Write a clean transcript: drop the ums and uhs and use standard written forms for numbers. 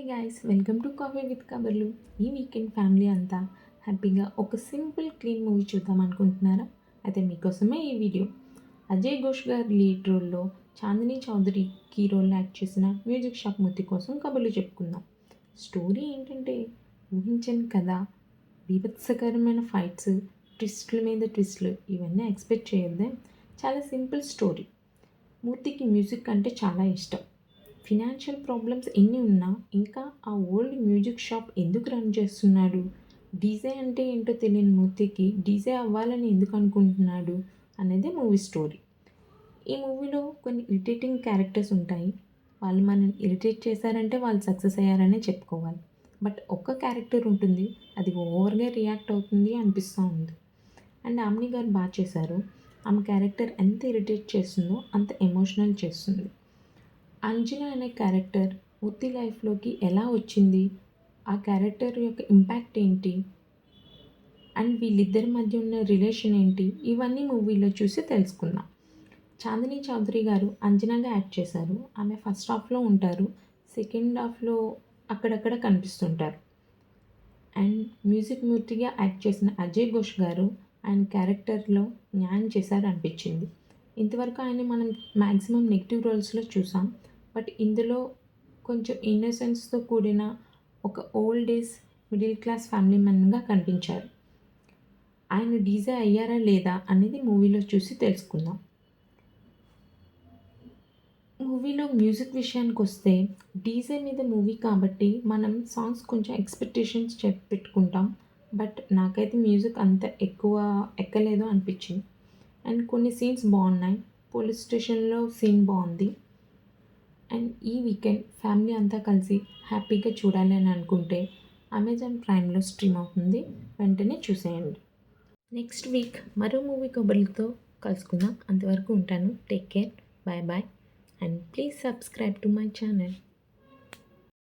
Guys, welcome to coffee with కబర్లు. ఈ weekend family అంతా హ్యాపీగా ఒక సింపుల్ క్లీన్ మూవీ చూద్దాం అనుకుంటున్నారా? అయితే మీకోసమే ఈ వీడియో. అజయ్ ఘోష్ గారు లీడ్ రోల్లో, చాందిని చౌదరి కీ రోల్లో యాక్ట్ చేసిన మ్యూజిక్ షాప్ మూర్తి కోసం కబుర్లు చెప్పుకుందాం. స్టోరీ ఏంటంటే, ఊహించని కథ, బీభత్సకరమైన ఫైట్స్, ట్విస్టుల మీద ట్విస్టులు, ఇవన్నీ ఎక్స్పెక్ట్ చేయొద్దే. చాలా సింపుల్ స్టోరీ. మూర్తికి మ్యూజిక్ అంటే చాలా ఇష్టం. ఫినాన్షియల్ ప్రాబ్లమ్స్ ఎన్ని ఉన్నా ఇంకా ఆ ఓల్డ్ మ్యూజిక్ షాప్ ఎందుకు రన్ చేస్తున్నాడు? డీజే అంటే ఏంటో తెలియని మూర్తికి డీజే అవ్వాలని ఎందుకు అనుకుంటున్నాడు అనేది మూవీ స్టోరీ. ఈ మూవీలో కొన్ని ఇరిటేటింగ్ క్యారెక్టర్స్ ఉంటాయి. వాళ్ళు మనల్ని ఇరిటేట్ చేశారంటే వాళ్ళు సక్సెస్ అయ్యారనే చెప్పుకోవాలి. బట్ ఒక్క క్యారెక్టర్ ఉంటుంది, అది ఓవర్గా రియాక్ట్ అవుతుంది అనిపిస్తూ ఉంది. అండ్ ఆమ్ని గారు బాగా చేశారు. ఆమె క్యారెక్టర్ ఎంత ఇరిటేట్ చేస్తుందో అంత ఎమోషనల్ చేస్తుంది. అంజన అనే క్యారెక్టర్ మూర్తి లైఫ్లోకి ఎలా వచ్చింది, ఆ క్యారెక్టర్ యొక్క ఇంపాక్ట్ ఏంటి, అండ్ వీళ్ళిద్దరి మధ్య ఉన్న రిలేషన్ ఏంటి, ఇవన్నీ మూవీలో చూసి తెలుసుకుందాం. చాందిని చౌదరి గారు అంజనాగా యాక్ట్ చేశారు. ఆమె ఫస్ట్ హాఫ్లో ఉంటారు, సెకండ్ హాఫ్లో అక్కడక్కడ కనిపిస్తుంటారు. అండ్ మ్యూజిక్ మూర్తిగా యాక్ట్ చేసిన అజయ్ ఘోష్ గారు ఆయన క్యారెక్టర్లో న్యాయం చేశారు అనిపించింది. ఇంతవరకు ఆయన మనం మ్యాక్సిమం నెగిటివ్ రోల్స్లో చూసాం. బట్ ఇందులో కొంచెం ఇన్నోసెన్స్తో కూడిన ఒక old age middle class family మ్యాన్గా కనిపించారు. ఆయన డీజే అయ్యారా లేదా అనేది మూవీలో చూసి తెలుసుకుందాం. మూవీలో మ్యూజిక్ విషయానికి వస్తే, డీజే మీద మూవీ కాబట్టి మనం సాంగ్స్ కొంచెం ఎక్స్పెక్టేషన్స్ పెట్టుకుంటాం. బట్ నాకైతే మ్యూజిక్ అంత ఎక్కువ ఎక్కలేదు అనిపించింది. అండ్ కొన్ని సీన్స్ బాగున్నాయి. పోలీస్ స్టేషన్లో సీన్ బాగుంది. అండ్ ఈ వీకెండ్ ఫ్యామిలీ అంతా కలిసి హ్యాపీగా చూడాలి అని అనుకుంటే అమెజాన్ ప్రైమ్లో స్ట్రీమ్ అవుతుంది, వెంటనే చూసేయండి. నెక్స్ట్ వీక్ మరో మూవీ కబుర్లతో కలుసుకుందాం. అంతవరకు ఉంటాను. Take care, bye bye, and please subscribe to my channel.